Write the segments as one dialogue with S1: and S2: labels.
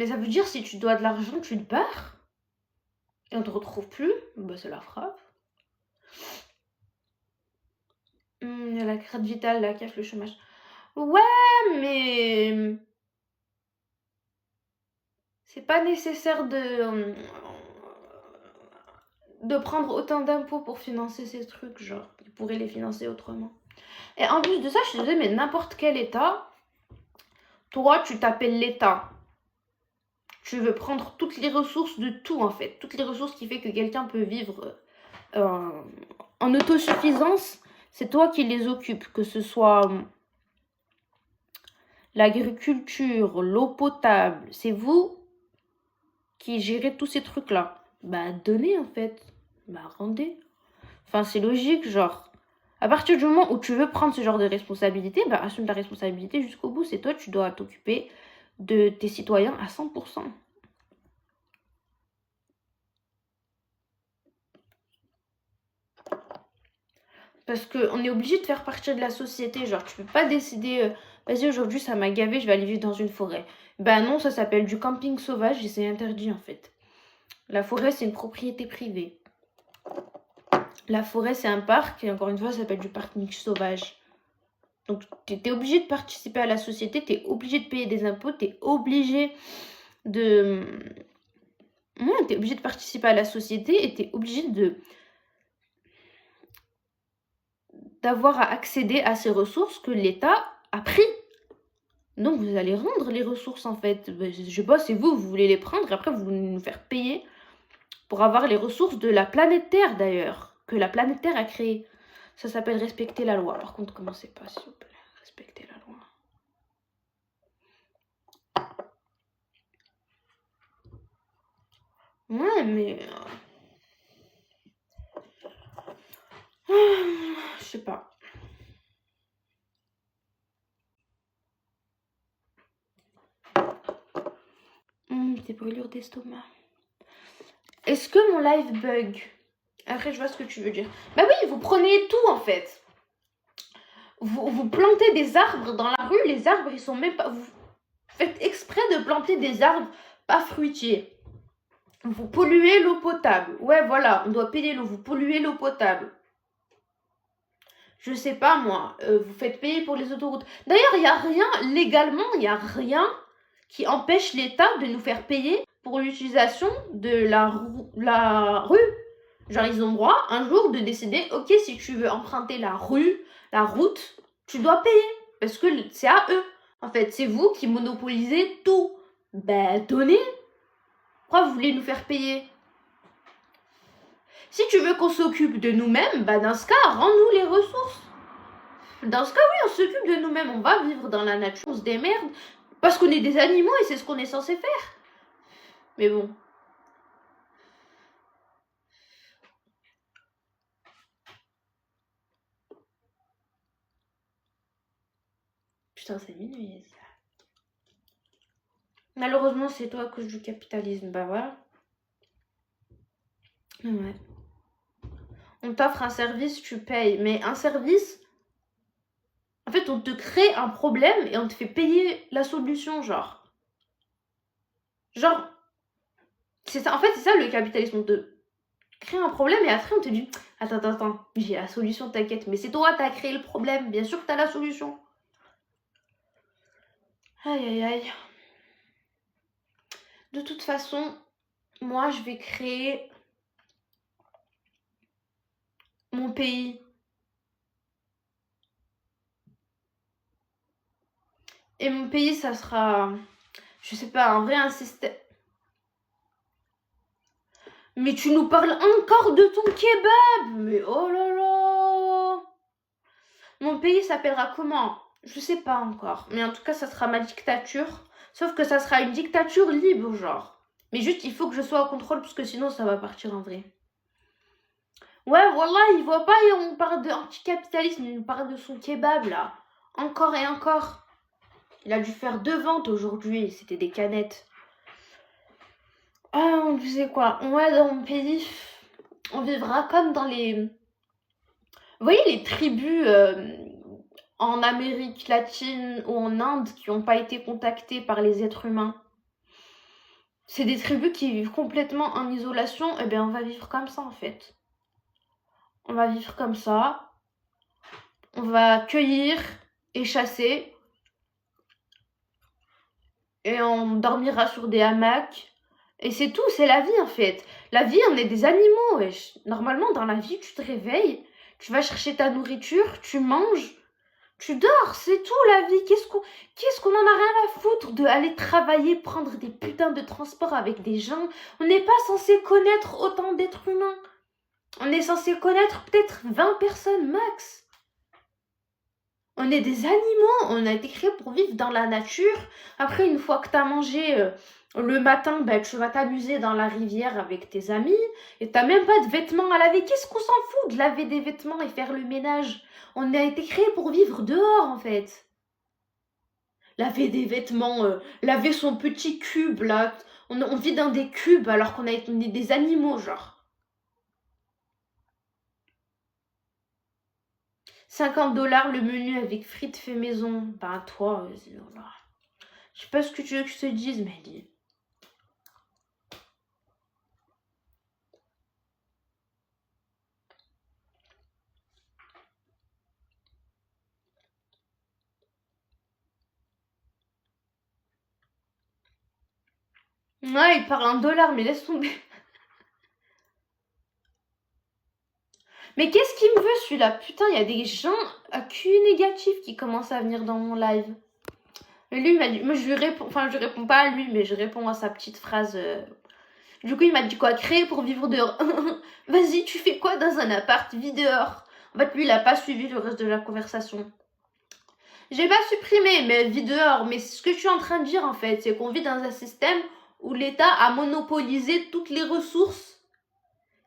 S1: Mais ça veut dire si tu dois de l'argent, tu te barres et on te retrouve plus, bah c'est la frappe. Il y a la carte vitale, la CAF, le chômage. Ouais, mais c'est pas nécessaire de prendre autant d'impôts pour financer ces trucs, genre, ils pourraient les financer autrement. Et en plus de ça, je te disais, mais n'importe quel État, toi, tu t'appelles l'État. Tu veux prendre toutes les ressources de tout, en fait. Toutes les ressources qui fait que quelqu'un peut vivre en autosuffisance, c'est toi qui les occupes. Que ce soit l'agriculture, l'eau potable, c'est vous qui gérez tous ces trucs-là. Bah, donnez, en fait. Bah, rendez. Enfin, c'est logique, genre. À partir du moment où tu veux prendre ce genre de responsabilité, bah, assume ta responsabilité jusqu'au bout. C'est toi, tu dois t'occuper de tes citoyens à 100%. Parce qu'on est obligé de faire partie de la société. Genre, tu peux pas décider, vas-y, aujourd'hui ça m'a gavé, je vais aller vivre dans une forêt. Bah non, ça s'appelle du camping sauvage et c'est interdit en fait. La forêt, c'est une propriété privée. La forêt, c'est un parc et encore une fois, ça s'appelle du parking sauvage. Donc, t'es obligé de participer à la société, t'es obligé de payer des impôts, t'es obligé de. Ouais, t'es obligé de participer à la société et t'es obligé d'avoir à accéder à ces ressources que l'État a pris. Donc vous allez rendre les ressources en fait. Je sais pas, c'est vous voulez les prendre et après vous voulez nous faire payer pour avoir les ressources de la planète Terre d'ailleurs, que la planète Terre a créée. Ça s'appelle respecter la loi. Par contre, commencez pas s'il vous plaît. Respecter la loi. Ouais, mais... je sais pas. Des brûlures d'estomac. Est-ce que mon live bug? Après, je vois ce que tu veux dire. Bah oui, vous prenez tout en fait. Vous plantez des arbres dans la rue, les arbres, ils sont même pas... Vous faites exprès de planter des arbres pas fruitiers. Vous polluez l'eau potable. Ouais, voilà, on doit payer l'eau. Vous polluez l'eau potable. Je sais pas, moi. Vous faites payer pour les autoroutes. D'ailleurs, il n'y a rien, légalement, il n'y a rien qui empêche l'État de nous faire payer pour l'utilisation de la rue. Genre, ils ont droit un jour de décider, ok, si tu veux emprunter la rue, la route, tu dois payer. Parce que c'est à eux. En fait, c'est vous qui monopolisez tout. Ben, donnez. Pourquoi vous voulez nous faire payer? Si tu veux qu'on s'occupe de nous-mêmes, bah dans ce cas, rends-nous les ressources. Dans ce cas, oui, on s'occupe de nous-mêmes. On va vivre dans la nature, on se démerde. Parce qu'on est des animaux et c'est ce qu'on est censé faire. Mais bon. Putain, c'est minuit. Malheureusement, c'est toi à cause du capitalisme. Bah voilà. Ouais. On t'offre un service, tu payes. Mais un service, en fait, on te crée un problème et on te fait payer la solution, genre. Genre, c'est ça. En fait, c'est ça le capitalisme. On te crée un problème et après on te dit attends, j'ai la solution, t'inquiète. Mais c'est toi, t'as créé le problème. Bien sûr que t'as la solution. Aïe. De toute façon, moi, je vais créer mon pays. Et mon pays, ça sera, je sais pas, en vrai, un système. Mais tu nous parles encore de ton kebab. Mais oh là là. Mon pays s'appellera comment? Je sais pas encore. Mais en tout cas, ça sera ma dictature. Sauf que ça sera une dictature libre, genre. Mais juste, il faut que je sois au contrôle, parce que sinon, ça va partir en vrai. Ouais, voilà, il voit pas, et on parle d'anticapitalisme, il nous parle de son kebab, là. Encore et encore. Il a dû faire 2 ventes aujourd'hui, c'était des canettes. Ah, on disait quoi? Ouais, dans mon pays, on vivra comme dans les... Vous voyez les tribus en Amérique latine ou en Inde qui n'ont pas été contactées par les êtres humains? c'est des tribus qui vivent complètement en isolation, et bien on va vivre comme ça en fait. On va vivre comme ça. On va cueillir et chasser. Et on dormira sur des hamacs. Et c'est tout, c'est la vie en fait. La vie, on est des animaux, wesh. Normalement, dans la vie, tu te réveilles, tu vas chercher ta nourriture, tu manges, tu dors, c'est tout la vie. Qu'est-ce qu'on en a rien à foutre de aller travailler, prendre des putains de transports avec des gens. On n'est pas censé connaître autant d'êtres humains. On est censé connaître peut-être 20 personnes max. On est des animaux, on a été créés pour vivre dans la nature. Après, une fois que tu as mangé le matin, ben, tu vas t'amuser dans la rivière avec tes amis et t'as même pas de vêtements à laver. Qu'est-ce qu'on s'en fout de laver des vêtements et faire le ménage? On a été créés pour vivre dehors en fait. Laver des vêtements, laver son petit cube là. On vit dans des cubes alors on est des animaux genre. 50 $ le menu avec frites fait maison. Ben toi, voilà. Je sais pas ce que tu veux que je te dise, Mehdi. Ouais, il parle en dollars, mais laisse tomber. Mais qu'est-ce qu'il me veut celui-là? Putain, il y a des gens à QI négatif qui commencent à venir dans mon live. Mais lui, il m'a dit... Moi, je lui réponds... Enfin, je réponds pas à lui, mais je réponds à sa petite phrase. Du coup, il m'a dit quoi? Créer pour vivre dehors. Vas-y, tu fais quoi dans un appart? Vis dehors. En fait, lui, il a pas suivi le reste de la conversation. J'ai pas supprimé, mais vis dehors. Mais ce que je suis en train de dire, en fait, c'est qu'on vit dans un système où l'État a monopolisé toutes les ressources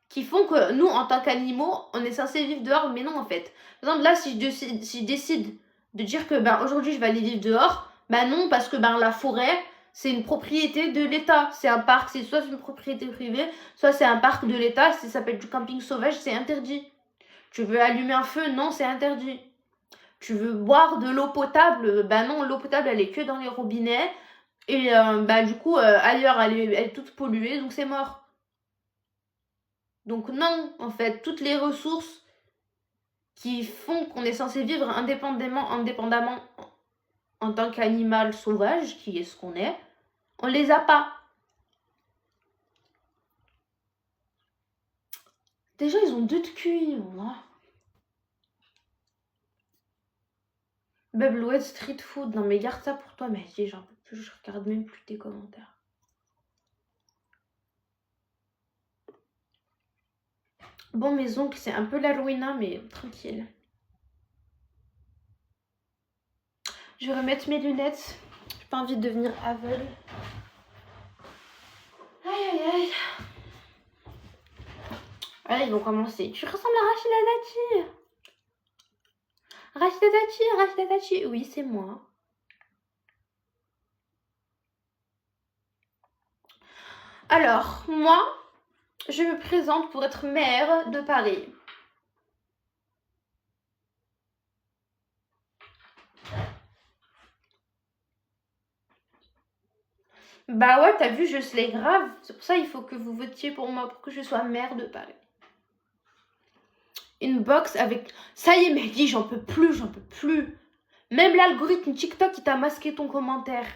S1: qui font que nous, en tant qu'animaux, on est censé vivre dehors, mais non, en fait. Par exemple, là, si je décide de dire que ben, aujourd'hui, je vais aller vivre dehors, ben non, parce que ben, la forêt, c'est une propriété de l'État. C'est un parc, c'est soit une propriété privée, soit c'est un parc de l'État. Si ça s'appelle du camping sauvage, c'est interdit. Tu veux allumer un feu? Non, c'est interdit. Tu veux boire de l'eau potable? Ben non, l'eau potable, elle est que dans les robinets. Et ben, du coup, ailleurs, elle est toute polluée, donc c'est mort. Donc non, en fait, toutes les ressources qui font qu'on est censé vivre indépendamment en tant qu'animal sauvage, qui est ce qu'on est, on les a pas. Déjà, ils ont 2 de QI, moi. Bubble Street Food, non mais garde ça pour toi, mais j'en peux plus, je regarde même plus tes commentaires. Bon, mes oncles, c'est un peu la ruina, mais tranquille. Je vais remettre mes lunettes. J'ai pas envie de devenir aveugle. Aïe aïe aïe. Ah, ils vont commencer. Tu ressembles à Rachida Dati. Rachida Dati. Oui, c'est moi. Alors, moi, je me présente pour être maire de Paris. Bah ouais, t'as vu, je slay grave. C'est pour ça qu'il faut que vous votiez pour moi, pour que je sois maire de Paris. Une box avec... Ça y est, Mehdi, j'en peux plus, j'en peux plus. Même l'algorithme TikTok, il t'a masqué ton commentaire.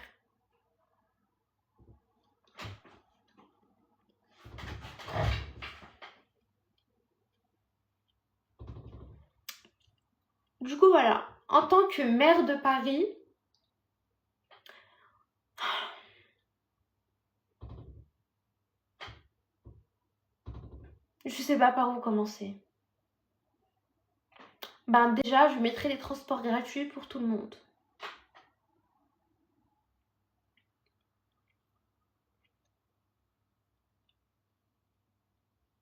S1: Du coup, voilà. En tant que maire de Paris... Je sais pas par où commencer. Ben déjà, je mettrai les transports gratuits pour tout le monde.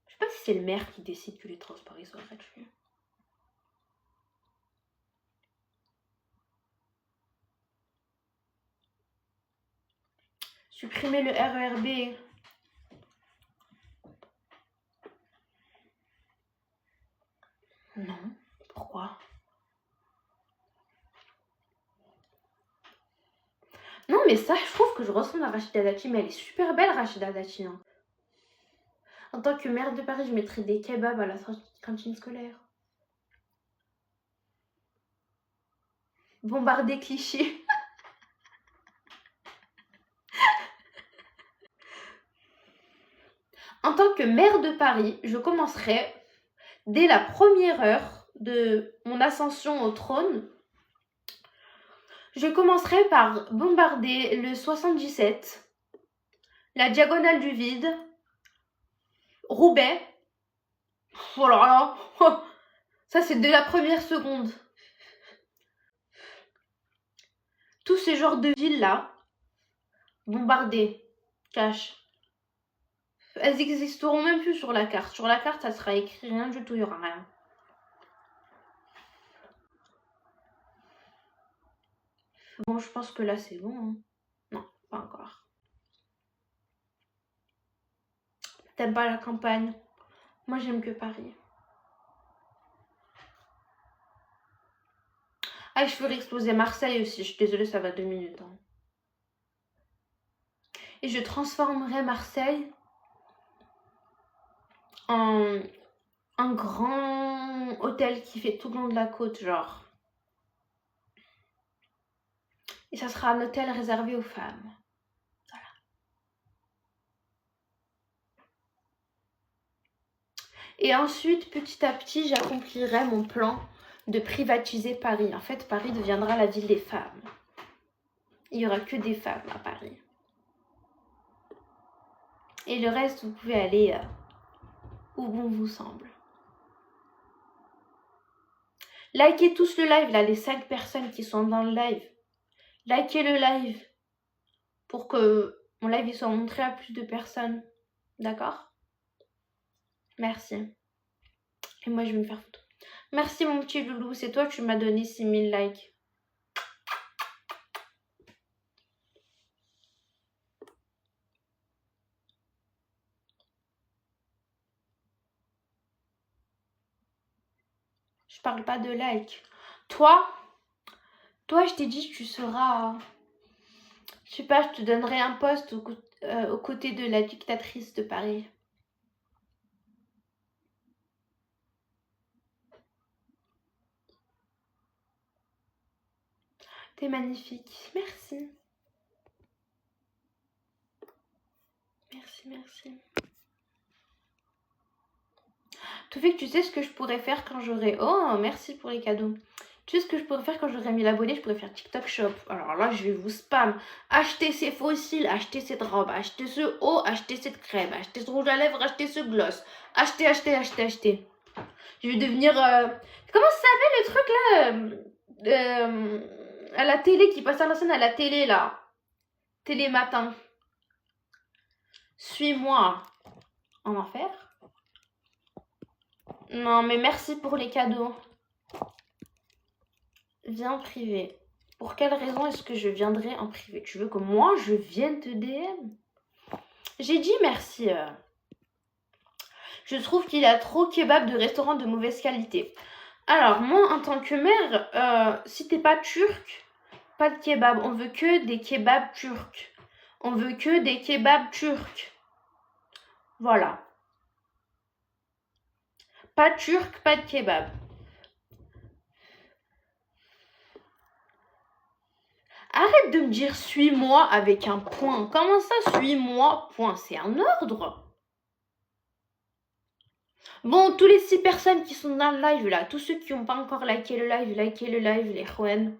S1: Je sais pas si c'est le maire qui décide que les transports ils soient gratuits. Supprimer le RERB. Non. Pourquoi? Non, mais ça, je trouve que je ressemble à Rachida Dati, mais elle est super belle, Rachida Dati. Hein. En tant que maire de Paris, je mettrais des kebabs à la cantine scolaire. Bombarder Clichy. En tant que maire de Paris, je commencerai dès la première heure de mon ascension au trône. Je commencerai par bombarder le 77, la diagonale du vide, Roubaix. Oh là là, ça c'est dès la première seconde. Tous ces genres de villes-là, bombardées, cash. Elles existeront même plus sur la carte. Sur la carte, ça sera écrit rien du tout, il n'y aura rien. Bon, je pense que là, c'est bon. Hein. Non, pas encore. T'aimes pas la campagne? Moi, j'aime que Paris. Ah, je ferais exploser Marseille aussi. Je suis désolée, ça va 2 minutes. Hein. Et je transformerai Marseille en un grand hôtel qui fait tout le long de la côte, genre. Et ça sera un hôtel réservé aux femmes. Voilà. Et ensuite, petit à petit, j'accomplirai mon plan de privatiser Paris. En fait, Paris deviendra la ville des femmes. Il n'y aura que des femmes à Paris. Et le reste, vous pouvez aller où bon vous semble. Likez tous le live, là, les 5 personnes qui sont dans le live. Likez le live pour que mon live il soit montré à plus de personnes. D'accord? Merci. Et moi, je vais me faire foutre. Merci, mon petit loulou. C'est toi qui m'as donné 6000 likes. Je parle pas de likes. Toi, je t'ai dit que tu seras... Je sais pas, je te donnerai un poste aux côtés de la dictatrice de Paris. T'es magnifique. Merci. Merci. Tout fait que tu sais ce que je pourrais faire quand j'aurai... Oh, merci pour les cadeaux. Tu sais ce que je pourrais faire quand j'aurai 1000 abonnés? Je pourrais faire TikTok Shop. Alors là, je vais vous spam. Acheter ces fossiles, acheter cette robe, acheter ce haut, acheter cette crème, acheter ce rouge à lèvres, acheter ce gloss. Acheter. Je vais devenir... Comment ça s'appelle le truc là à la télé, qui passe à l'ancienne à la télé là. Télé matin. Suis-moi. En enfer. Non, mais merci pour les cadeaux. Viens en privé. Pour quelle raison est-ce que je viendrai en privé? Tu veux que moi, je vienne te DM? J'ai dit merci. Je trouve qu'il y a trop kebab de restaurants de mauvaise qualité. Alors, moi, en tant que mère, si t'es pas turc, pas de kebab. On veut que des kebabs turcs. On veut que des kebabs turcs. Voilà. Pas turc, pas de kebab. Arrête de me dire suis-moi avec un point. Comment ça, suis-moi, point? C'est un ordre. Bon, tous les 6 personnes qui sont dans le live là, tous ceux qui n'ont pas encore liké le live, les Juan.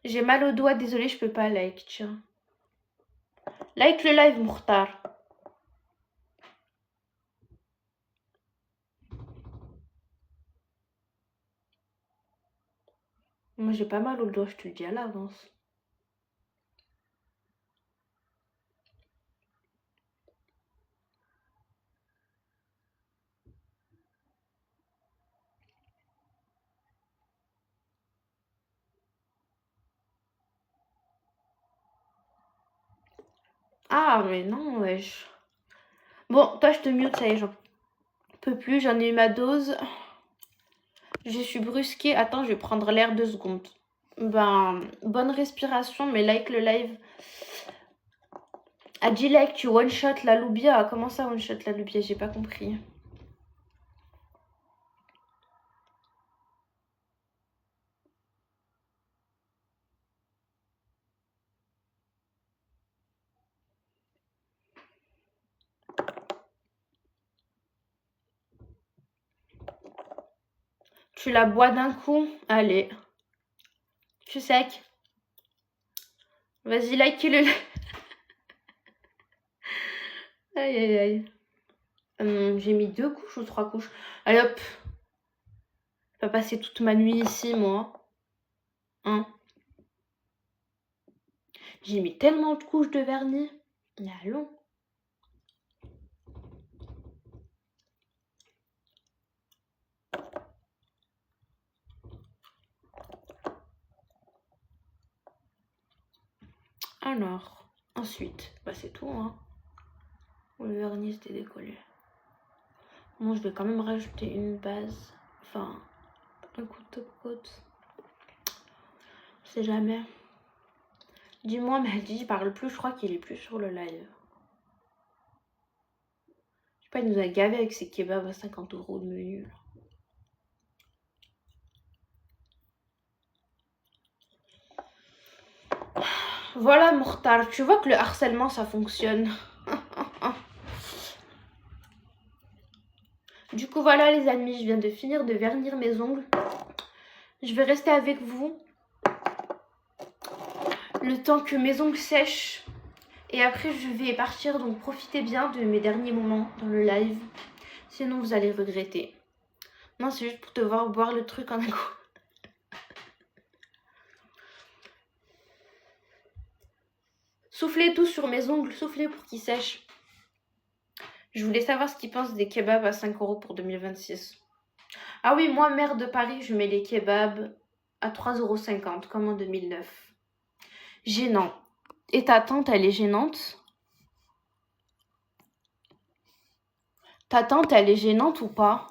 S1: J'ai mal au doigt, désolé, je peux pas like, tiens. Like le live, Mourtar. Moi, j'ai pas mal au doigt, je te le dis à l'avance. Ah, mais non, wesh. Bon, toi, je te mute, ça y est, j'en peux plus, j'en ai eu ma dose. Je suis brusquée. Attends, je vais prendre l'air 2 secondes. Ben, bonne respiration, mais like le live. A dit like, tu one-shot la Loubia. Comment ça, one-shot la Loubia? J'ai pas compris. Tu la bois d'un coup? Allez. Tu sec. Vas-y, like le live. Aïe, aïe, aïe. J'ai mis 2 couches ou 3 couches? Allez, hop. Je vais pas passer toute ma nuit ici, moi. Hein? J'ai mis tellement de couches de vernis. Mais allons. Alors, ensuite, bah c'est tout, hein. Le vernis c'était décollé. Bon, je vais quand même rajouter une base. Enfin, un coup de top coat. Je sais jamais. Dis-moi, Mahdi, il parle plus, je crois qu'il est plus sur le live. Je sais pas, il nous a gavé avec ses kebabs à 50 € de menu. Là. Voilà, Mortal, tu vois que le harcèlement, ça fonctionne. Du coup, voilà, les amis, je viens de finir de vernir mes ongles. Je vais rester avec vous le temps que mes ongles sèchent. Et après, je vais partir, donc profitez bien de mes derniers moments dans le live. Sinon, vous allez regretter. Non, c'est juste pour te voir boire le truc en un coup. Soufflez tout sur mes ongles, soufflez pour qu'ils sèchent. Je voulais savoir ce qu'ils pensent des kebabs à 5 € pour 2026. Ah oui, moi, maire de Paris, je mets les kebabs à 3,50 € comme en 2009. Gênant. Et ta tante, elle est gênante? Ta tante, elle est gênante ou pas?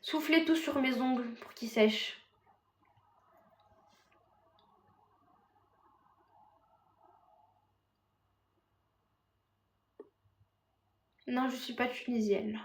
S1: Soufflez tout sur mes ongles pour qu'ils sèchent. Non, je suis pas tunisienne.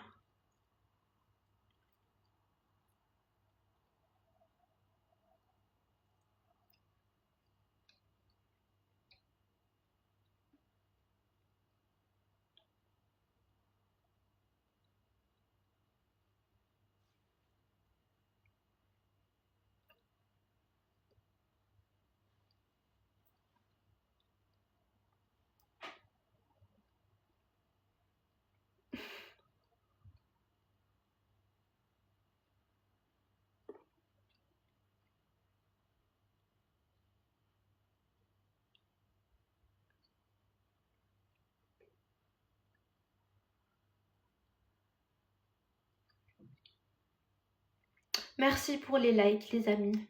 S1: Merci pour les likes, les amis.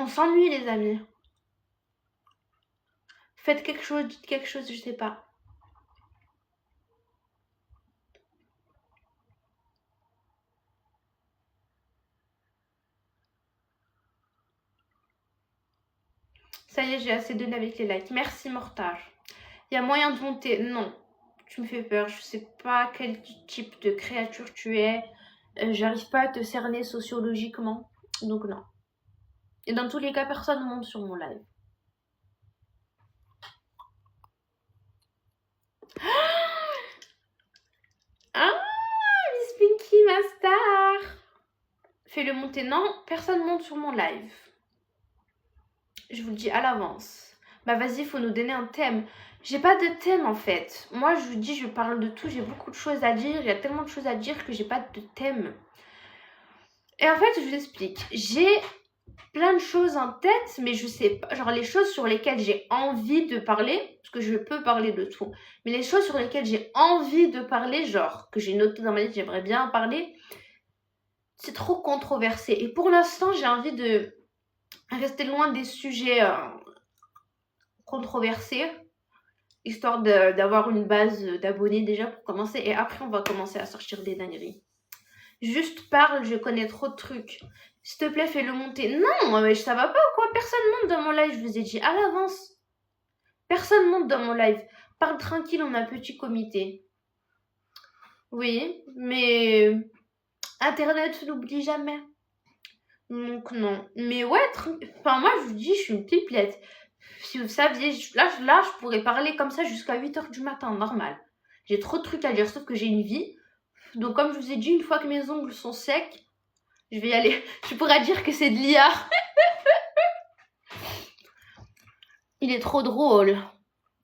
S1: On s'ennuie, les amis. Faites quelque chose, dites quelque chose, je sais pas. Ça y est, j'ai assez donné avec les likes. Merci, Mortage. Il y a moyen de monter. Non, tu me fais peur. Je sais pas quel type de créature tu es. J'arrive pas à te cerner sociologiquement. Donc non. Et dans tous les cas, personne monte sur mon live. Ah, Miss Pinky, ma star. Fais-le monter. Non, personne monte sur mon live. Je vous le dis à l'avance. Bah vas-y, faut nous donner un thème. J'ai pas de thème en fait. Moi, je vous dis, je parle de tout. J'ai beaucoup de choses à dire. Il y a tellement de choses à dire que j'ai pas de thème. Et en fait, je vous explique. J'ai plein de choses en tête, mais je sais pas, genre les choses sur lesquelles j'ai envie de parler, parce que je peux parler de tout, mais les choses sur lesquelles j'ai envie de parler, genre que j'ai noté dans ma liste, j'aimerais bien en parler, c'est trop controversé. Et pour l'instant, j'ai envie de rester loin des sujets controversés, histoire d'avoir une base d'abonnés déjà pour commencer, et après on va commencer à sortir des dingueries. Juste parle, je connais trop de trucs. S'il te plaît, fais-le monter. Non, mais ça va pas ou quoi? Personne monte dans mon live, je vous ai dit à l'avance. Personne monte dans mon live. Parle tranquille, on a un petit comité. Oui, mais Internet n'oublie jamais. Donc non. Mais ouais, enfin moi je vous dis, je suis une pipelette. Si vous saviez, là je pourrais parler comme ça jusqu'à 8h du matin, normal. J'ai trop de trucs à dire, sauf que j'ai une vie. Donc comme je vous ai dit, une fois que mes ongles sont secs, je vais y aller. Tu pourras dire que c'est de l'IA. Il est trop drôle.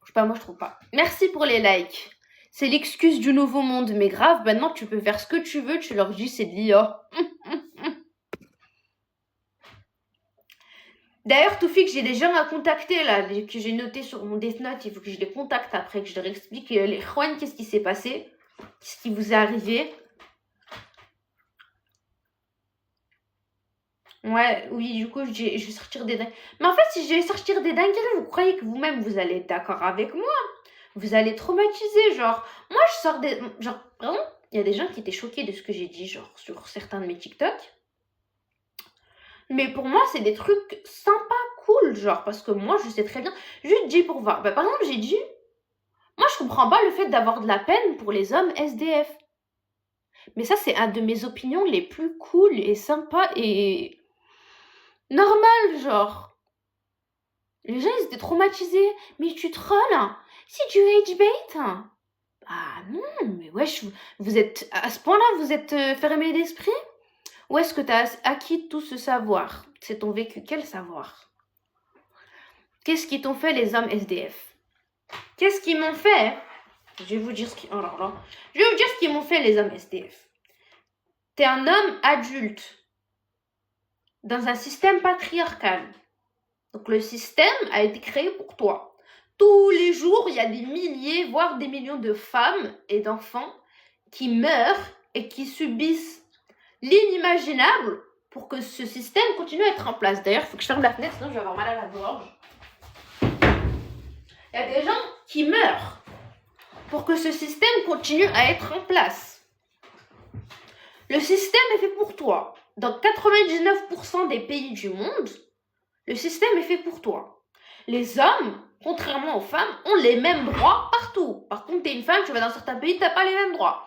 S1: Je sais pas, moi je trouve pas. Merci pour les likes. C'est l'excuse du nouveau monde. Mais grave, maintenant tu peux faire ce que tu veux. Tu leur dis c'est de l'IA. D'ailleurs, Toufik, j'ai des gens à contacter là, que j'ai noté sur mon Death Note. Il faut que je les contacte après, que je leur explique les Juan, qu'est-ce qui s'est passé, qu'est-ce qui vous est arrivé. Ouais, oui, du coup, je vais sortir des dingueries. Mais en fait, si je vais sortir des dingueries, vous croyez que vous-même, vous allez être d'accord avec moi? Vous allez traumatiser, genre. Moi, je sors des... Genre, vraiment, il y a des gens qui étaient choqués de ce que j'ai dit, genre, sur certains de mes TikTok. Mais pour moi, c'est des trucs sympas, cool, genre, parce que moi, je sais très bien. Juste dit pour voir. Bah, par exemple, j'ai dit... Moi, je comprends pas le fait d'avoir de la peine pour les hommes SDF. Mais ça, c'est un de mes opinions les plus cool et sympas et... normal, genre. Les gens, ils étaient traumatisés. Mais tu trolls? C'est du rage bait? Ah non, mais wesh, vous êtes... À ce point-là, vous êtes fermé d'esprit? Où est-ce que tu as acquis tout ce savoir? C'est ton vécu. Quel savoir? Qu'est-ce qu'ils t'ont fait les hommes SDF? Qu'est-ce qu'ils m'ont fait? Je vais vous dire ce qu'ils... Oh là là. Je vais vous dire ce qu'ils m'ont fait les hommes SDF. T'es un homme adulte dans un système patriarcal. Donc le système a été créé pour toi. Tous les jours, il y a des milliers, voire des millions de femmes et d'enfants qui meurent et qui subissent l'inimaginable pour que ce système continue à être en place. D'ailleurs, il faut que je ferme la fenêtre, sinon je vais avoir mal à la gorge. Il y a des gens qui meurent pour que ce système continue à être en place. Le système est fait pour toi. Dans 99% des pays du monde, le système est fait pour toi. Les hommes, contrairement aux femmes, ont les mêmes droits partout. Par contre, t'es une femme, tu vas dans certains pays, t'as pas les mêmes droits.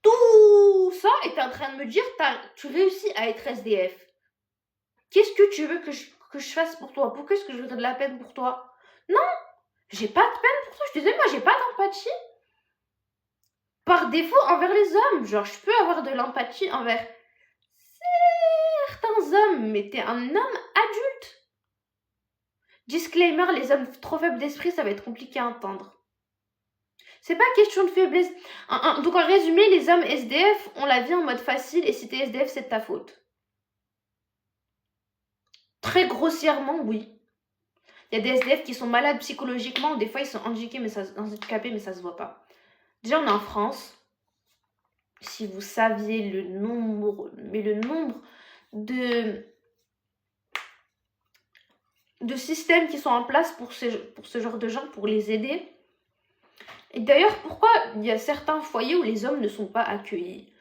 S1: Tout ça, et t'es en train de me dire, tu réussis à être SDF. Qu'est-ce que tu veux que je fasse pour toi? Pourquoi est-ce que je voudrais de la peine pour toi? Non, j'ai pas de peine pour toi. Je te disais, moi, j'ai pas d'empathie. Par défaut, envers les hommes. Genre, je peux avoir de l'empathie envers certains hommes, mais t'es un homme adulte. Disclaimer, les hommes trop faibles d'esprit, ça va être compliqué à entendre. C'est pas question de faiblesse. Donc en résumé, les hommes SDF ont la vie en mode facile et si t'es SDF, c'est de ta faute. Très grossièrement, oui. Il y a des SDF qui sont malades psychologiquement, ou des fois ils sont handicapés mais ça se voit pas. Déjà, on est en France. Si vous saviez le nombre de de systèmes qui sont en place pour ce genre de gens, pour les aider. Et d'ailleurs, pourquoi il y a certains foyers où les hommes ne sont pas accueillis?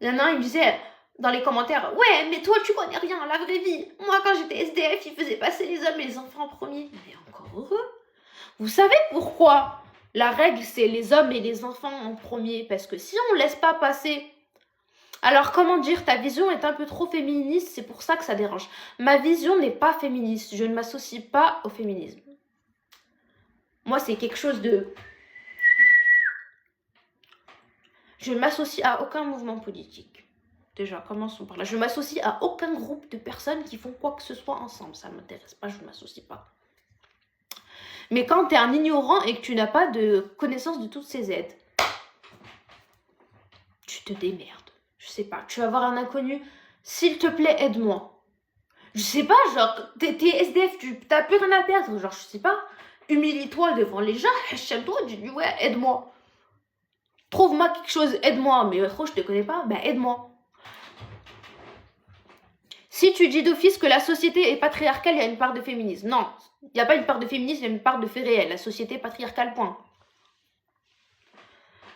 S1: Il y en a un, il me disait dans les commentaires, ouais, mais toi, tu connais rien à la vraie vie. Moi, quand j'étais SDF, ils faisaient passer les hommes et les enfants en premier. Mais encore heureux. Vous savez pourquoi la règle, c'est les hommes et les enfants en premier? Parce que si on ne laisse pas passer... Alors, comment dire, ta vision est un peu trop féministe, c'est pour ça que ça dérange. Ma vision n'est pas féministe, je ne m'associe pas au féminisme. Moi, c'est quelque chose de... Je ne m'associe à aucun mouvement politique. Déjà, commençons par là. Je ne m'associe à aucun groupe de personnes qui font quoi que ce soit ensemble. Ça ne m'intéresse pas, je ne m'associe pas. Mais quand tu es un ignorant et que tu n'as pas de connaissance de toutes ces aides, tu te démerdes. Je sais pas, tu vas voir un inconnu, s'il te plaît, aide-moi. Je sais pas, genre, t'es SDF, t'as plus rien à perdre, genre, je sais pas, humilie-toi devant les gens, chame-toi, dis ouais, aide-moi. Trouve-moi quelque chose, aide-moi, mais je te connais pas, ben aide-moi. Si tu dis d'office que la société est patriarcale, il y a une part de féminisme. Non, il n'y a pas une part de féminisme, il y a une part de fait réel. La société est patriarcale, point.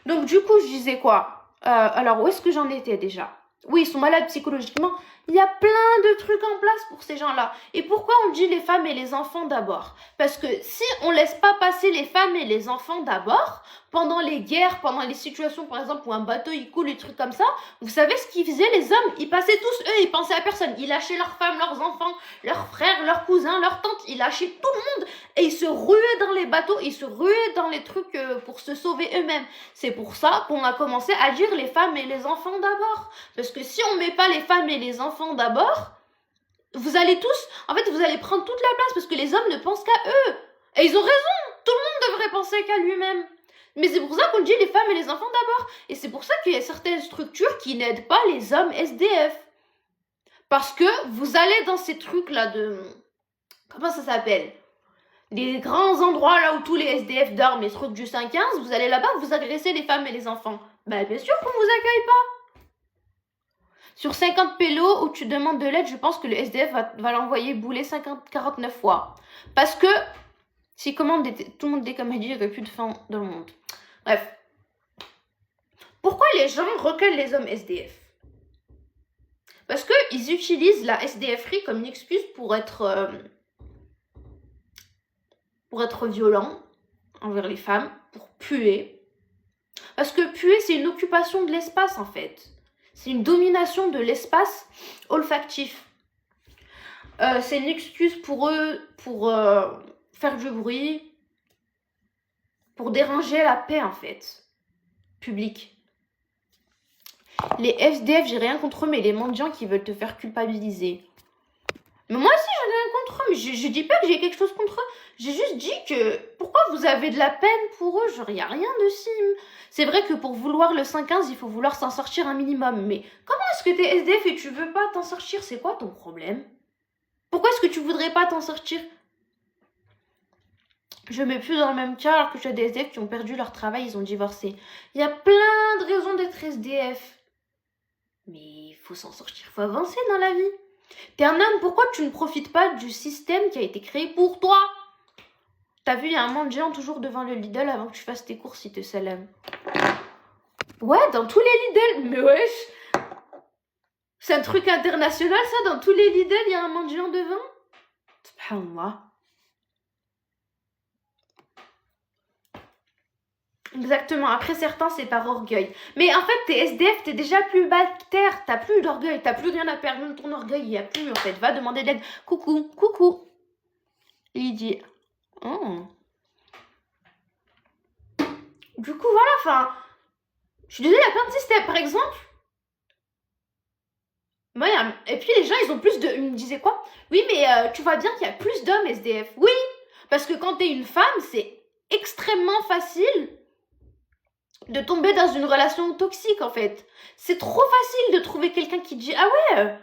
S1: Donc du coup, je disais quoi? Alors, où est-ce que j'en étais déjà? Oui, ils sont malades psychologiquement. Il y a plein de trucs en place pour ces gens-là. Et pourquoi on dit les femmes et les enfants d'abord? Parce que si on laisse pas passer les femmes et les enfants d'abord, pendant les guerres, pendant les situations par exemple où un bateau il coule, des trucs comme ça, vous savez ce qu'ils faisaient les hommes? Ils passaient tous, eux, ils pensaient à personne. Ils lâchaient leurs femmes, leurs enfants, leurs frères, leurs cousins, leurs tantes. Ils lâchaient tout le monde et ils se ruaient dans les bateaux, ils se ruaient dans les trucs pour se sauver eux-mêmes. C'est pour ça qu'on a commencé à dire les femmes et les enfants d'abord. Parce que si on met pas les femmes et les enfants d'abord, vous allez tous, en fait, vous allez prendre toute la place parce que les hommes ne pensent qu'à eux. Et ils ont raison, tout le monde devrait penser qu'à lui-même. Mais c'est pour ça qu'on dit les femmes et les enfants d'abord. Et c'est pour ça qu'il y a certaines structures qui n'aident pas les hommes SDF. Parce que vous allez dans ces trucs-là de... Comment ça s'appelle? Des grands endroits là où tous les SDF dorment, les trucs du 5-15, vous allez là-bas, vous agressez les femmes et les enfants. Bah bien sûr qu'on vous accueille pas. Sur 50 pélos où tu demandes de l'aide, je pense que le SDF va l'envoyer bouler 49 fois. Parce que si tout le monde des comédies, il n'y aurait plus de faim dans le monde. Bref. Pourquoi les gens recueillent les hommes SDF? Parce qu'ils utilisent la SDFerie comme une excuse pour être violent envers les femmes, pour puer. Parce que puer, c'est une occupation de l'espace en fait. C'est une domination de l'espace olfactif. C'est une excuse pour eux pour faire du bruit, pour déranger la paix en fait, publique. Les SDF, j'ai rien contre eux, mais les mendiants qui veulent te faire culpabiliser. Mais moi aussi, j'en ai rien contre eux, mais je dis pas que j'ai quelque chose contre eux. J'ai juste dit que pourquoi vous avez de la peine pour eux? Genre, il n'y a rien de si... C'est vrai que pour vouloir le 5-15, il faut vouloir s'en sortir un minimum. Mais comment est-ce que t'es SDF et tu veux pas t'en sortir? C'est quoi ton problème? Pourquoi est-ce que tu voudrais pas t'en sortir? Je mets plus dans le même cas alors que j'ai des SDF qui ont perdu leur travail, ils ont divorcé. Il y a plein de raisons d'être SDF. Mais il faut s'en sortir, il faut avancer dans la vie. T'es un homme, pourquoi tu ne profites pas du système qui a été créé pour toi? T'as vu, il y a un mendiant toujours devant le Lidl avant que tu fasses tes courses, il te salame. Ouais, dans tous les Lidl. Mais wesh, c'est un truc international ça, dans tous les Lidl, il y a un mendiant devant. Subhanallah. Exactement, après certains c'est par orgueil. Mais en fait t'es SDF, t'es déjà plus bas que terre, t'as plus d'orgueil, t'as plus rien à perdre, même ton orgueil il y a plus en fait. Va demander de l'aide. Coucou, coucou. Il dit, oh. Du coup voilà, enfin, je suis désolée, il y a plein de systèmes. Par exemple, moi, et puis les gens ils ont plus de... Ils me disaient quoi? Oui mais tu vois bien qu'il y a plus d'hommes SDF. Oui, parce que quand t'es une femme, c'est extrêmement facile de tomber dans une relation toxique en fait. C'est trop facile de trouver quelqu'un qui dit ah ouais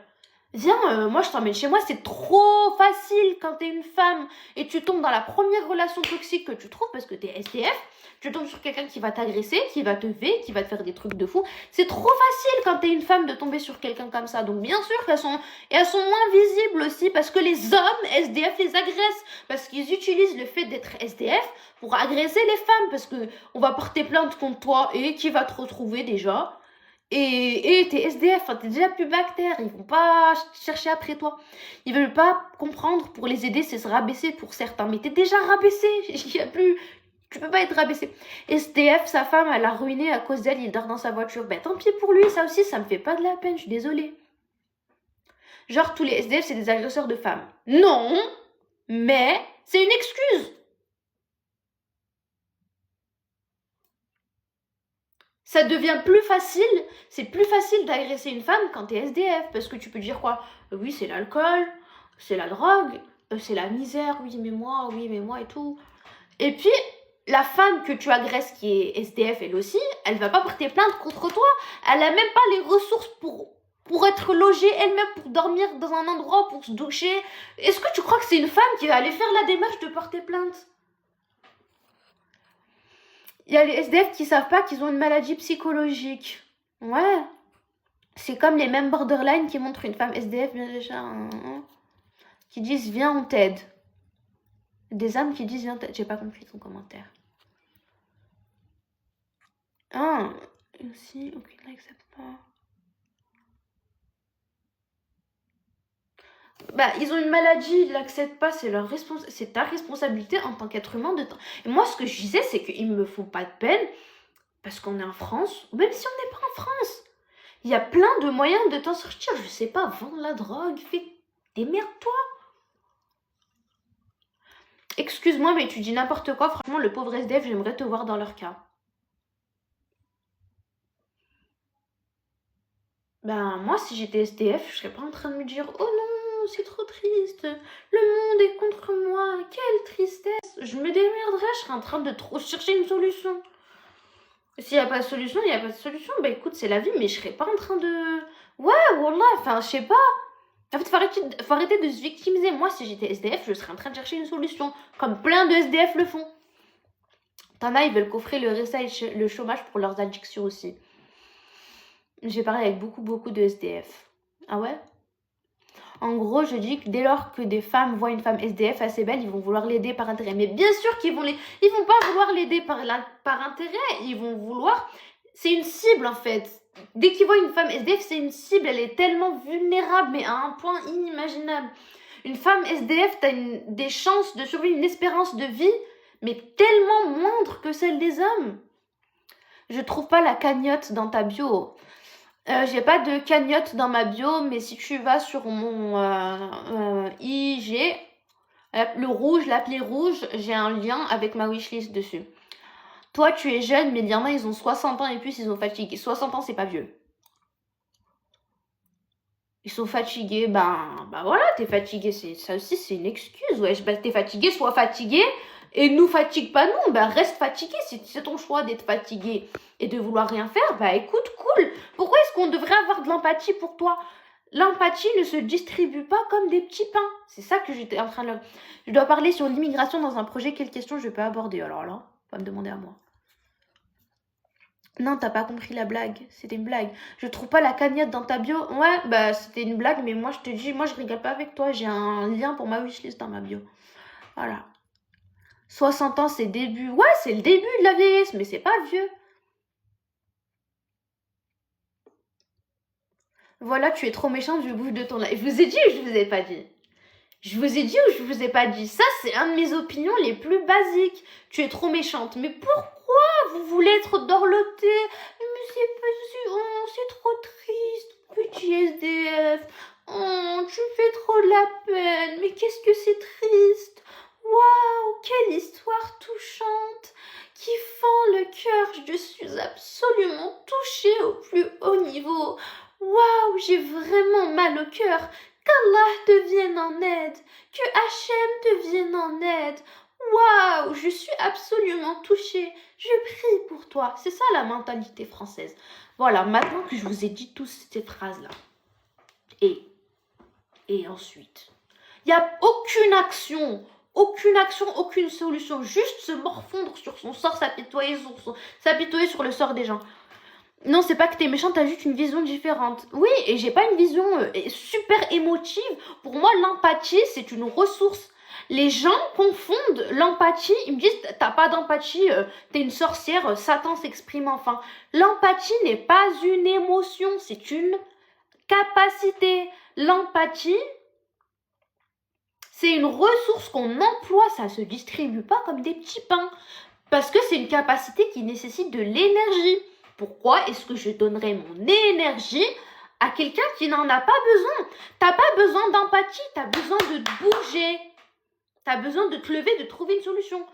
S1: Viens, moi je t'emmène chez moi, c'est trop facile quand t'es une femme et tu tombes dans la première relation toxique que tu trouves parce que t'es SDF, tu tombes sur quelqu'un qui va t'agresser, qui va te V, qui va te faire des trucs de fou. C'est trop facile quand t'es une femme de tomber sur quelqu'un comme ça. Donc bien sûr elles sont moins visibles aussi parce que les hommes SDF les agressent parce qu'ils utilisent le fait d'être SDF pour agresser les femmes parce que on va porter plainte contre toi et qui va te retrouver déjà. Et t'es SDF, enfin, t'es déjà pubactère, ils vont pas chercher après toi. Ils veulent pas comprendre, pour les aider, c'est se rabaisser pour certains. Mais t'es déjà rabaissé, il y a plus... Tu peux pas être rabaissé. SDF, sa femme, elle l'a ruiné à cause d'elle, il dort dans sa voiture. Ben tant pis pour lui, ça aussi, ça me fait pas de la peine, je suis désolée. Genre, tous les SDF, c'est des agresseurs de femmes. Non, mais c'est une excuse. Ça devient plus facile, c'est plus facile d'agresser une femme quand t'es SDF, parce que tu peux dire quoi? Oui, c'est l'alcool, c'est la drogue, c'est la misère, oui, mais moi et tout. Et puis, la femme que tu agresses qui est SDF elle aussi, elle va pas porter plainte contre toi. Elle a même pas les ressources pour être logée elle-même, pour dormir dans un endroit, pour se doucher. Est-ce que tu crois que c'est une femme qui va aller faire la démarche de porter plainte? Il y a les SDF qui savent pas qu'ils ont une maladie psychologique. Ouais. C'est comme les mêmes borderline qui montrent une femme SDF bien déjà, qui disent viens on t'aide. Des âmes qui disent viens on t'aide. J'ai pas compris ton commentaire. Ah, aussi, aucune n'accepte pas. Bah, ils ont une maladie, ils l'acceptent pas, c'est ta responsabilité en tant qu'être humain de temps. Et moi, ce que je disais, c'est qu'ils me font pas de peine parce qu'on est en France, ou même si on n'est pas en France. Il y a plein de moyens de t'en sortir. Je sais pas, vendre la drogue, démerde-toi. Excuse-moi, mais tu dis n'importe quoi. Franchement, le pauvre SDF, j'aimerais te voir dans leur cas. Ben, moi, si j'étais SDF, je serais pas en train de me dire oh non, c'est trop triste, le monde est contre moi, quelle tristesse. Je me démerderais, je serais en train de trop chercher une solution. S'il n'y a pas de solution, il n'y a pas de solution. Bah écoute, c'est la vie, mais je serais pas en train de. Ouais, wallah, enfin, je sais pas. En fait, faut arrêter de se victimiser. Moi, si j'étais SDF, je serais en train de chercher une solution. Comme plein de SDF le font. T'en as, ils veulent coffrer le RSA et le chômage pour leurs addictions aussi. J'ai parlé avec beaucoup de SDF. Ah ouais? En gros, je dis que dès lors que des femmes voient une femme SDF assez belle, ils vont vouloir l'aider par intérêt. Mais bien sûr qu'ils vont ils vont pas vouloir l'aider par intérêt. Ils vont vouloir... C'est une cible en fait. Dès qu'ils voient une femme SDF, c'est une cible. Elle est tellement vulnérable, mais à un point inimaginable. Une femme SDF, t'as des chances de survivre, une espérance de vie, mais tellement moindre que celle des hommes. Je trouve pas la cagnotte dans ta bio. J'ai pas de cagnotte dans ma bio, mais si tu vas sur mon IG, le rouge, l'appli rouge, j'ai un lien avec ma wishlist dessus. Toi, tu es jeune, mais il y en a, ils ont 60 ans et plus, ils ont fatigué. 60 ans, c'est pas vieux. Ils sont fatigués, bah voilà, t'es fatigué, ça aussi, c'est une excuse, ouais. Bah, t'es fatigué, sois fatigué, et nous fatigue pas nous, bah reste fatigué. Si c'est ton choix d'être fatigué et de vouloir rien faire, bah écoute, cool. Pourquoi est-ce qu'on devrait avoir de l'empathie pour toi? L'empathie ne se distribue pas comme des petits pains. C'est ça que j'étais en train de... Je dois parler sur l'immigration dans un projet, quelle question je peux aborder? Alors là, on va me demander à moi. Non, t'as pas compris la blague. C'était une blague. Je trouve pas la cagnotte dans ta bio. Ouais, bah c'était une blague, mais moi je te dis, moi je rigole pas avec toi. J'ai un lien pour ma wishlist dans ma bio. Voilà. 60 ans, c'est début. Ouais, c'est le début de la vieillesse, mais c'est pas vieux. Voilà, tu es trop méchante, je bouge de ton live. Je vous ai dit ou je vous ai pas dit? Je vous ai dit ou je vous ai pas dit? Ça, c'est un de mes opinions les plus basiques. Tu es trop méchante. Mais pourquoi vous voulez être dorlotée? Mais c'est pas... Oh, c'est trop triste. Petit SDF. Oh, tu fais trop de la peine. Mais qu'est-ce que c'est triste. Waouh, quelle histoire touchante qui fend le cœur. Je suis absolument touchée au plus haut niveau. Waouh, j'ai vraiment mal au cœur. Qu'Allah te vienne en aide, que Hachem te vienne en aide. Waouh, je suis absolument touchée. Je prie pour toi. C'est ça la mentalité française. Voilà, maintenant que je vous ai dit toutes ces phrases-là. Et Et ensuite, il n'y a aucune solution, juste se morfondre sur son sort, s'apitoyer sur le sort des gens. Non, c'est pas que t'es méchant, t'as juste une vision différente. Oui, et j'ai pas une vision super émotive. Pour moi, l'empathie, c'est une ressource. Les gens confondent l'empathie, ils me disent, t'as pas d'empathie, t'es une sorcière, Satan s'exprime enfin. L'empathie n'est pas une émotion, c'est une capacité. L'empathie, c'est une ressource qu'on emploie, ça se distribue pas comme des petits pains. Parce que c'est une capacité qui nécessite de l'énergie. Pourquoi est-ce que je donnerais mon énergie à quelqu'un qui n'en a pas besoin? T'as pas besoin d'empathie, t'as besoin de te bouger. T'as besoin de te lever, de trouver une solution.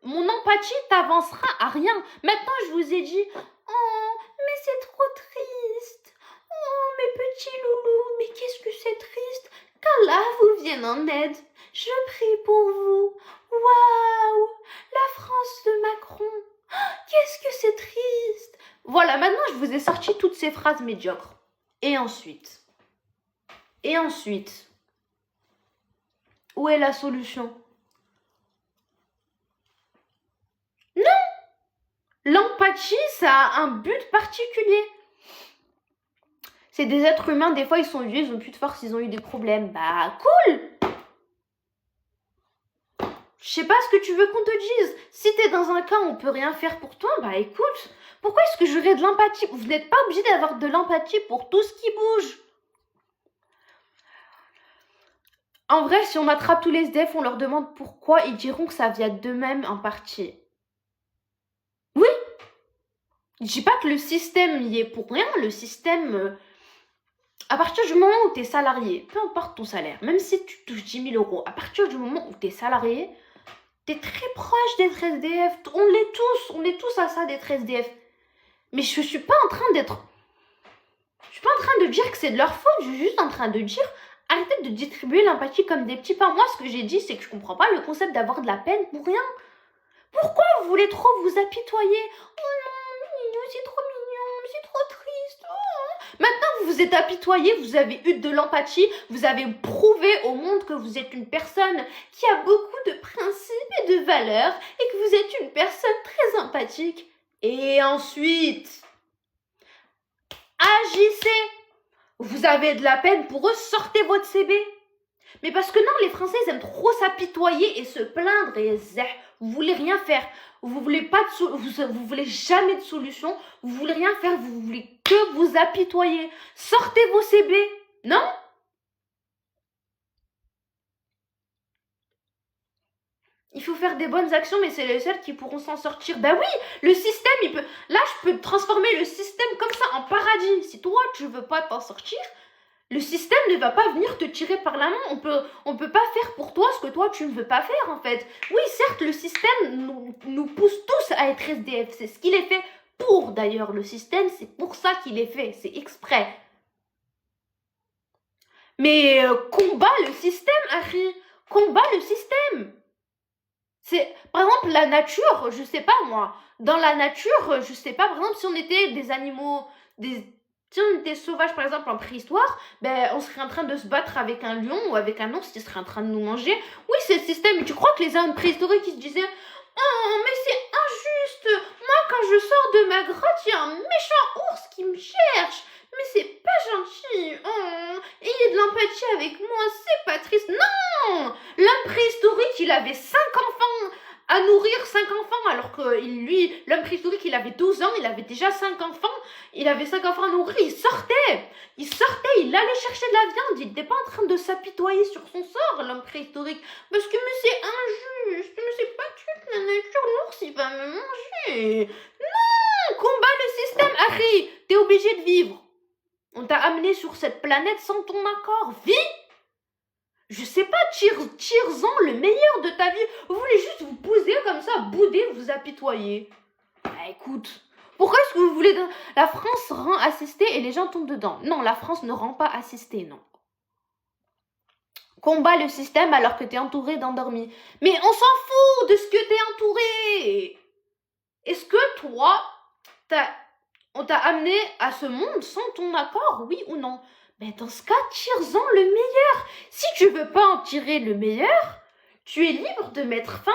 S1: Mon empathie t'avancera à rien. Maintenant, je vous ai dit, oh, mais c'est trop triste. Oh, mes petits loulous, mais qu'est-ce que c'est triste. Qu'Allah vous vienne en aide. Je prie pour vous. Waouh, la France de Macron. Qu'est-ce que c'est triste. Voilà, maintenant, je vous ai sorti toutes ces phrases médiocres. Et ensuite, où est la solution? Non! L'empathie, ça a un but particulier. C'est des êtres humains, des fois ils sont vieux, ils ont plus de force, ils ont eu des problèmes. Bah, cool! Je sais pas ce que tu veux qu'on te dise. Si t'es dans un cas où on peut rien faire pour toi, bah écoute, pourquoi est-ce que j'aurais de l'empathie? Vous n'êtes pas obligé d'avoir de l'empathie pour tout ce qui bouge. En vrai, si on attrape tous les SDF, on leur demande pourquoi, ils diront que ça vient d'eux-mêmes en partie. Oui! Je dis pas que le système y est pour rien, le système... à partir du moment où tu es salarié, peu importe ton salaire, même si tu touches 10 000 euros, à partir du moment où tu es salarié, tu es très proche d'être SDF. On est tous à ça d'être SDF. Mais je suis pas en train d'être... Je suis pas en train de dire que c'est de leur faute, je suis juste en train de dire... Arrêtez de distribuer l'empathie comme des petits pains. Moi, ce que j'ai dit, c'est que je comprends pas le concept d'avoir de la peine pour rien. Pourquoi vous voulez trop vous apitoyer? Oh non, c'est trop mignon, c'est trop triste. Oh. Maintenant, vous vous êtes apitoyé, vous avez eu de l'empathie, vous avez prouvé au monde que vous êtes une personne qui a beaucoup de principes et de valeurs et que vous êtes une personne très empathique. Et ensuite, agissez. Vous avez de la peine pour eux, sortez votre CB. Mais parce que non, les Français, ils aiment trop s'apitoyer et se plaindre et vous voulez rien faire. Vous voulez pas vous voulez jamais de solution. Vous voulez rien faire. Vous voulez que vous apitoyer. Sortez vos CB. Non? Il faut faire des bonnes actions, mais c'est les seuls qui pourront s'en sortir. Ben oui, le système, il peut... Là, je peux transformer le système comme ça en paradis. Si toi, tu veux pas t'en sortir, le système ne va pas venir te tirer par la main. On peut pas faire pour toi ce que toi, tu ne veux pas faire, en fait. Oui, certes, le système nous pousse tous à être SDF. C'est ce qu'il est fait pour, d'ailleurs. Le système, c'est pour ça qu'il est fait. C'est exprès. Mais combat le système, Harry. Combat le système. C'est, par exemple, la nature, je sais pas moi. Dans la nature, je sais pas, par exemple, si on était des animaux, si on était sauvage, par exemple, en préhistoire, ben, on serait en train de se battre avec un lion ou avec un ours qui serait en train de nous manger. Oui, c'est le système. Mais tu crois que les hommes préhistoriques, ils se disaient, oh, mais c'est injuste. Moi, quand je sors de ma grotte, il y a un méchant ours qui me cherche. Mais c'est pas gentil. Oh, ayez de l'empathie avec moi, c'est pas triste. Non! L'homme préhistorique, il avait 5 enfants à nourrir, 5 enfants, alors que lui, l'homme préhistorique, il avait 12 ans, il avait déjà 5 enfants, il avait 5 enfants à nourrir, il sortait, il allait chercher de la viande, il n'était pas en train de s'apitoyer sur son sort, l'homme préhistorique, parce que mais c'est injuste, mais c'est pas toute la nature, l'ours, il va me manger. Non, combat le système, Harry, t'es obligé de vivre. On t'a amené sur cette planète sans ton accord, vis. Je sais pas, tire-en le meilleur de ta vie. Vous voulez juste vous poser comme ça, bouder, vous apitoyer. Bah écoute, pourquoi est-ce que vous voulez... La France rend assistée et les gens tombent dedans. Non, la France ne rend pas assistée, non. Combat le système alors que t'es entouré d'endormis. Mais on s'en fout de ce que t'es entouré. Est-ce que toi, on t'a amené à ce monde sans ton accord, oui ou non? Mais dans ce cas, tire-en le meilleur. Si tu veux pas en tirer le meilleur, tu es libre de mettre fin.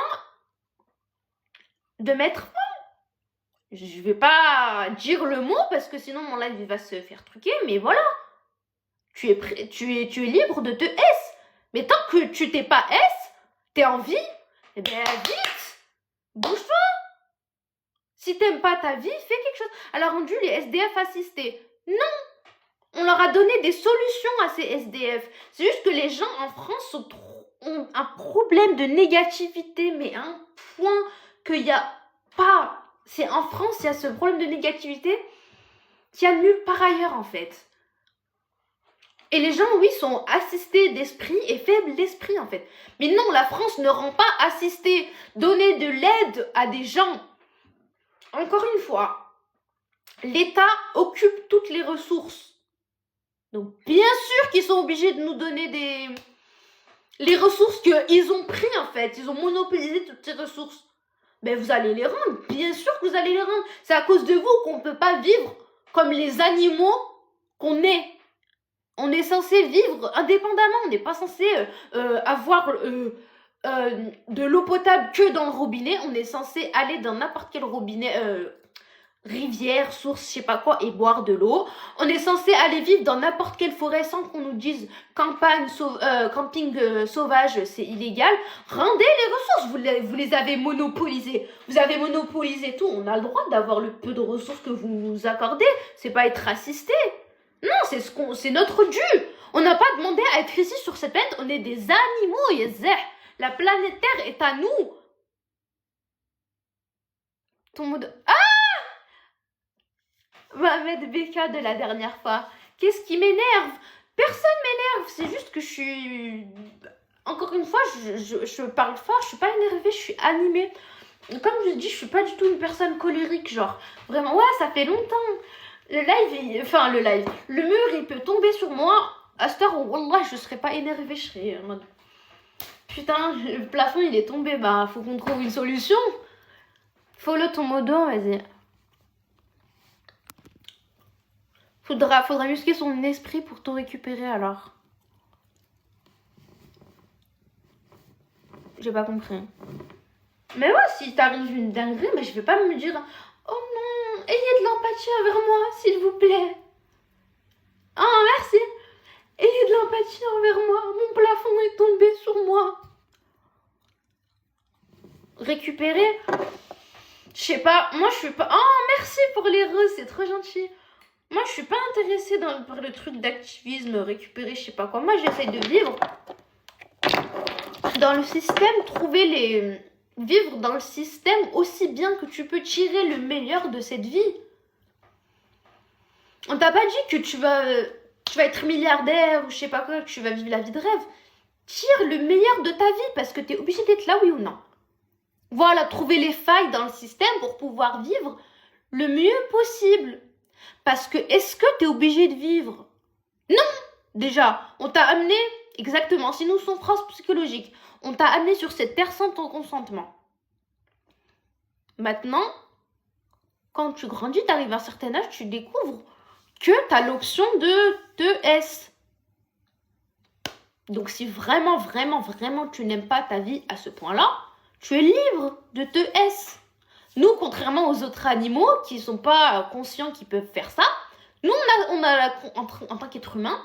S1: Je vais pas dire le mot parce que sinon mon live il va se faire truquer, mais voilà. Tu es libre de te S. Mais tant que tu t'es pas S, t'es en vie, eh ben vite, bouge-toi. Si t'aimes pas ta vie, fais quelque chose. Elle a rendu les SDF assistés. Non, on leur a donné des solutions à ces SDF. C'est juste que les gens en France ont un problème de négativité, mais un point qu'il n'y a pas. C'est en France, il y a ce problème de négativité qu'il y a nulle part ailleurs en fait. Et les gens, oui, sont assistés d'esprit et faibles d'esprit en fait. Mais non, la France ne rend pas assisté. Donner de l'aide à des gens. Encore une fois, l'État occupe toutes les ressources. Donc bien sûr qu'ils sont obligés de nous donner les ressources qu'ils ont pris en fait. Ils ont monopolisé toutes ces ressources. Ben vous allez les rendre. Bien sûr que vous allez les rendre. C'est à cause de vous qu'on ne peut pas vivre comme les animaux qu'on est. On est censé vivre indépendamment. On n'est pas censé avoir de l'eau potable que dans le robinet. On est censé aller dans n'importe quel robinet, rivière, source, je sais pas quoi, et boire de l'eau. On est censé aller vivre dans n'importe quelle forêt sans qu'on nous dise camping sauvage, c'est illégal. Rendez les ressources. Vous les avez monopolisées. Vous avez monopolisé tout. On a le droit d'avoir le peu de ressources que vous nous accordez. C'est pas être assisté. Non, c'est notre dû. On n'a pas demandé à être ici sur cette planète. On est des animaux, yazeh. La planète Terre est à nous. Ton mot de... Mohamed Beka de la dernière fois. Qu'est-ce qui m'énerve? Personne m'énerve. C'est juste que je suis... Encore une fois, je parle fort. Je suis pas énervée, je suis animée. Comme je dis, je suis pas du tout une personne colérique. Genre, vraiment, ouais, ça fait longtemps. Le mur, il peut tomber sur moi. À cette heure où, wallah, je serais pas énervée. Je serais en mode... Putain, le plafond, il est tombé. Bah, faut qu'on trouve une solution. Follow ton modo, vas-y. Faudra muscler son esprit pour tout récupérer alors. J'ai pas compris. Mais ouais, si t'arrive une dinguerie, mais je vais pas me dire oh non, ayez de l'empathie envers moi, s'il vous plaît. Oh, merci. Ayez de l'empathie envers moi. Mon plafond est tombé sur moi. Récupérer. Je sais pas. Moi, je suis pas... Oh, merci pour les roses. C'est trop gentil. Moi, je suis pas intéressée par le truc d'activisme, récupérer, je sais pas quoi. Moi, j'essaie de vivre dans le système, vivre dans le système aussi bien que tu peux tirer le meilleur de cette vie. On t'a pas dit que tu vas être milliardaire ou je sais pas quoi, que tu vas vivre la vie de rêve. Tire le meilleur de ta vie parce que t'es obligé d'être là, oui ou non. Voilà, trouver les failles dans le système pour pouvoir vivre le mieux possible. Parce que, est-ce que t'es obligé de vivre? Non! Déjà, on t'a amené, exactement, si nous sommes France psychologique, on t'a amené sur cette terre sans ton consentement. Maintenant, quand tu grandis, t'arrives à un certain âge, tu découvres que t'as l'option de te S. Donc si vraiment, vraiment, vraiment tu n'aimes pas ta vie à ce point-là, tu es libre de te S. Nous, contrairement aux autres animaux qui ne sont pas conscients qu'ils peuvent faire ça, nous, en tant qu'être humain,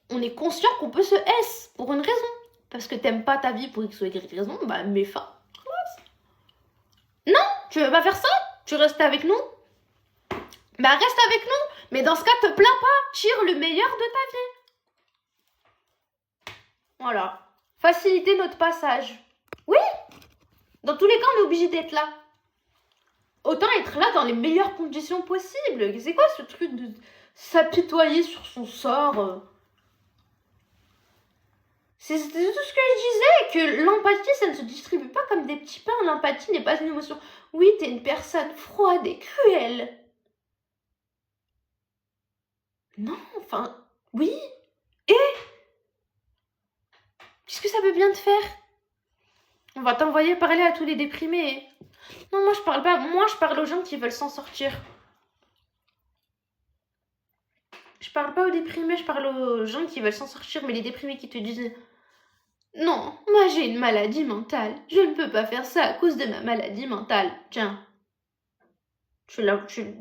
S1: on est conscient qu'on peut se S pour une raison. Parce que t'aimes pas ta vie pour X ou Y raison, bah mets fin. Non, tu veux pas faire ça? Tu restes avec nous? Bah reste avec nous. Mais dans ce cas, te plains pas. Tire le meilleur de ta vie. Voilà. Faciliter notre passage. Oui. Dans tous les cas, on est obligé d'être là. Autant être là dans les meilleures conditions possibles. C'est quoi ce truc de s'apitoyer sur son sort? C'est tout ce que je disais, que l'empathie, ça ne se distribue pas comme des petits pains. L'empathie n'est pas une émotion. Oui, t'es une personne froide et cruelle. Non, enfin, oui. Et qu'est-ce que ça peut bien te faire? On va t'envoyer parler à tous les déprimés. Non, moi je parle pas. Moi je parle aux gens qui veulent s'en sortir. Je Je parle pas aux déprimés, je parle aux gens qui veulent s'en sortir, mais les déprimés qui te disent non, moi j'ai une maladie mentale, je ne peux pas faire ça à cause de ma maladie mentale. Tiens,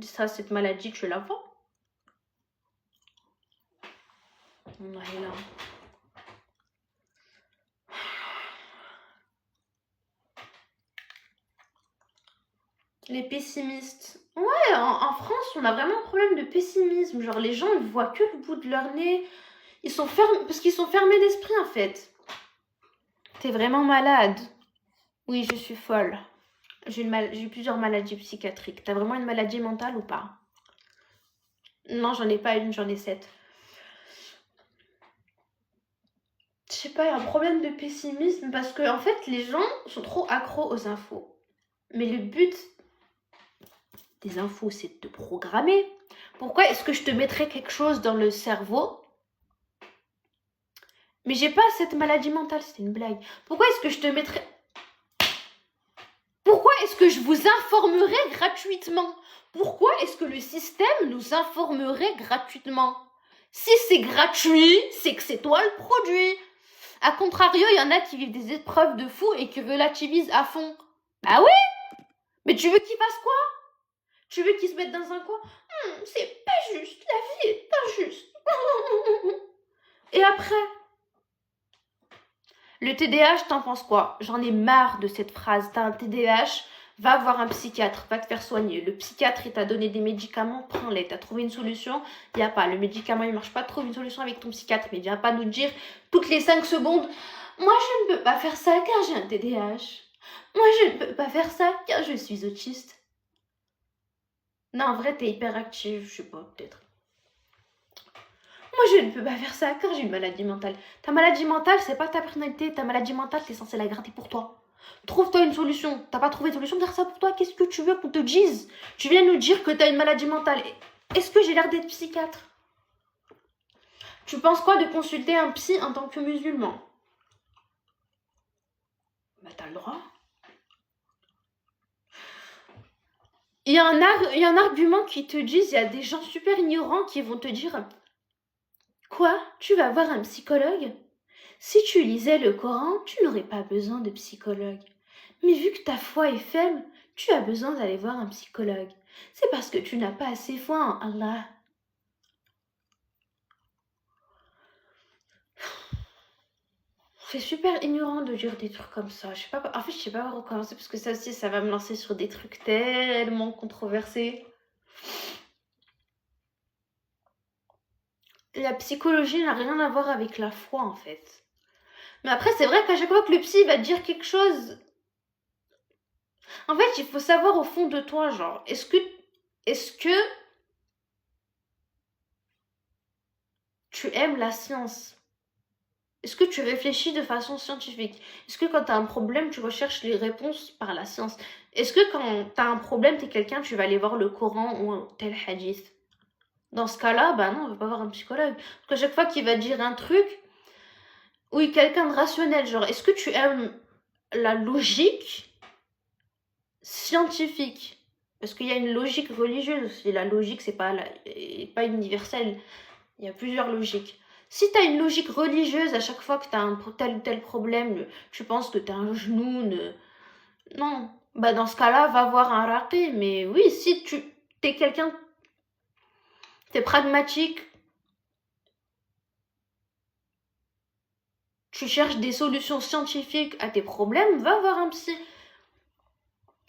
S1: ça, cette maladie, tu la vends? On est là. Les pessimistes. Ouais, en France, on a vraiment un problème de pessimisme. Genre, les gens, ils voient que le bout de leur nez. Ils sont fermés, parce qu'ils sont fermés d'esprit, en fait. T'es vraiment malade. Oui, je suis folle. J'ai eu plusieurs maladies psychiatriques. T'as vraiment une maladie mentale ou pas? Non, j'en ai pas une, j'en ai 7. Je sais pas, il y a un problème de pessimisme parce que, en fait, les gens sont trop accros aux infos. Mais le but des infos, c'est de te programmer. Pourquoi est-ce que je te mettrais quelque chose dans le cerveau? Mais j'ai pas cette maladie mentale, c'était une blague. Pourquoi est-ce que je te mettrais... Pourquoi est-ce que je vous informerais gratuitement? Pourquoi est-ce que le système nous informerait gratuitement? Si c'est gratuit, c'est que c'est toi le produit. A contrario, il y en a qui vivent des épreuves de fou et qui relativisent à fond. Bah oui! Mais tu veux qu'ils fassent quoi? Tu veux qu'ils se mettent dans un coin? C'est pas juste, la vie est injuste. Et après, le TDAH, t'en penses quoi? J'en ai marre de cette phrase. T'as un TDAH, va voir un psychiatre, va te faire soigner. Le psychiatre, il t'a donné des médicaments, prends-les. T'as trouvé une solution? Il n'y a pas. Le médicament, il marche pas. Trouve une solution avec ton psychiatre. Mais viens pas nous dire toutes les 5 secondes, moi, je ne peux pas faire ça car j'ai un TDAH. Moi, je ne peux pas faire ça car je suis autiste. Non, en vrai, t'es hyperactive, je sais pas, peut-être. Moi, je ne peux pas faire ça car j'ai une maladie mentale. Ta maladie mentale, c'est pas ta personnalité. Ta maladie mentale, t'es censé la garder pour toi. Trouve-toi une solution. T'as pas trouvé de solution, garde ça pour toi. Qu'est-ce que tu veux qu'on te dise? Tu viens nous dire que t'as une maladie mentale. Est-ce que j'ai l'air d'être psychiatre? Tu penses quoi de consulter un psy en tant que musulman? Bah, t'as le droit. Il y a un argument qui te dit, il y a des gens super ignorants qui vont te dire quoi? Tu vas voir un psychologue? Si tu lisais le Coran, tu n'aurais pas besoin de psychologue. Mais vu que ta foi est faible, tu as besoin d'aller voir un psychologue. C'est parce que tu n'as pas assez foi en Allah. C'est super ignorant de dire des trucs comme ça. Je sais pas, en fait, je sais pas par où commencer parce que ça aussi, ça va me lancer sur des trucs tellement controversés. La psychologie n'a rien à voir avec la foi, en fait. Mais après, c'est vrai qu'à chaque fois que le psy va te dire quelque chose, en fait, il faut savoir au fond de toi, genre, est-ce que tu aimes la science? Est-ce que tu réfléchis de façon scientifique? Est-ce que quand tu as un problème, tu recherches les réponses par la science? Est-ce que quand tu as un problème, tu es quelqu'un, tu vas aller voir le Coran ou un tel hadith? Dans ce cas-là, bah non, on va pas voir un psychologue. Parce qu'à chaque fois qu'il va dire un truc, oui, quelqu'un de rationnel, genre, est-ce que tu aimes la logique scientifique? Parce qu'il y a une logique religieuse aussi. La logique, c'est pas universelle. Il y a plusieurs logiques. Si tu as une logique religieuse à chaque fois que tu as un tel ou tel problème, tu penses que tu as un genou, non. Bah dans ce cas-là, va voir un raqi. Mais oui, si tu es quelqu'un, tu es pragmatique, tu cherches des solutions scientifiques à tes problèmes, va voir un psy.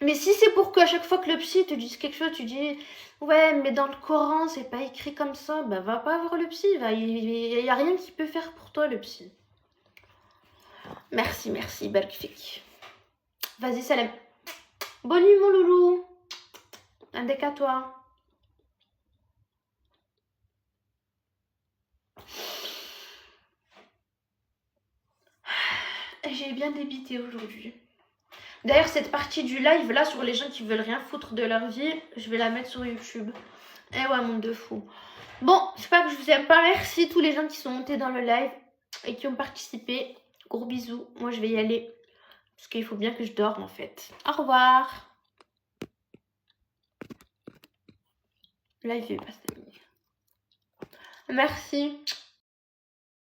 S1: Mais si c'est pour qu'à chaque fois que le psy te dise quelque chose, tu dis ouais, mais dans le Coran, c'est pas écrit comme ça, bah va pas voir le psy, il y a rien qui peut faire pour toi, le psy. Merci, Berkfik. Vas-y, Salem. Bonne nuit, mon loulou. Un deck à toi. J'ai bien débité aujourd'hui. D'ailleurs, cette partie du live, là, sur les gens qui veulent rien foutre de leur vie, je vais la mettre sur YouTube. Eh ouais, monde de fou. Bon, j'espère que je vous aime pas. Merci tous les gens qui sont montés dans le live et qui ont participé. Gros bisous. Moi, je vais y aller. Parce qu'il faut bien que je dorme, en fait. Au revoir. Live est pas terminé. Merci.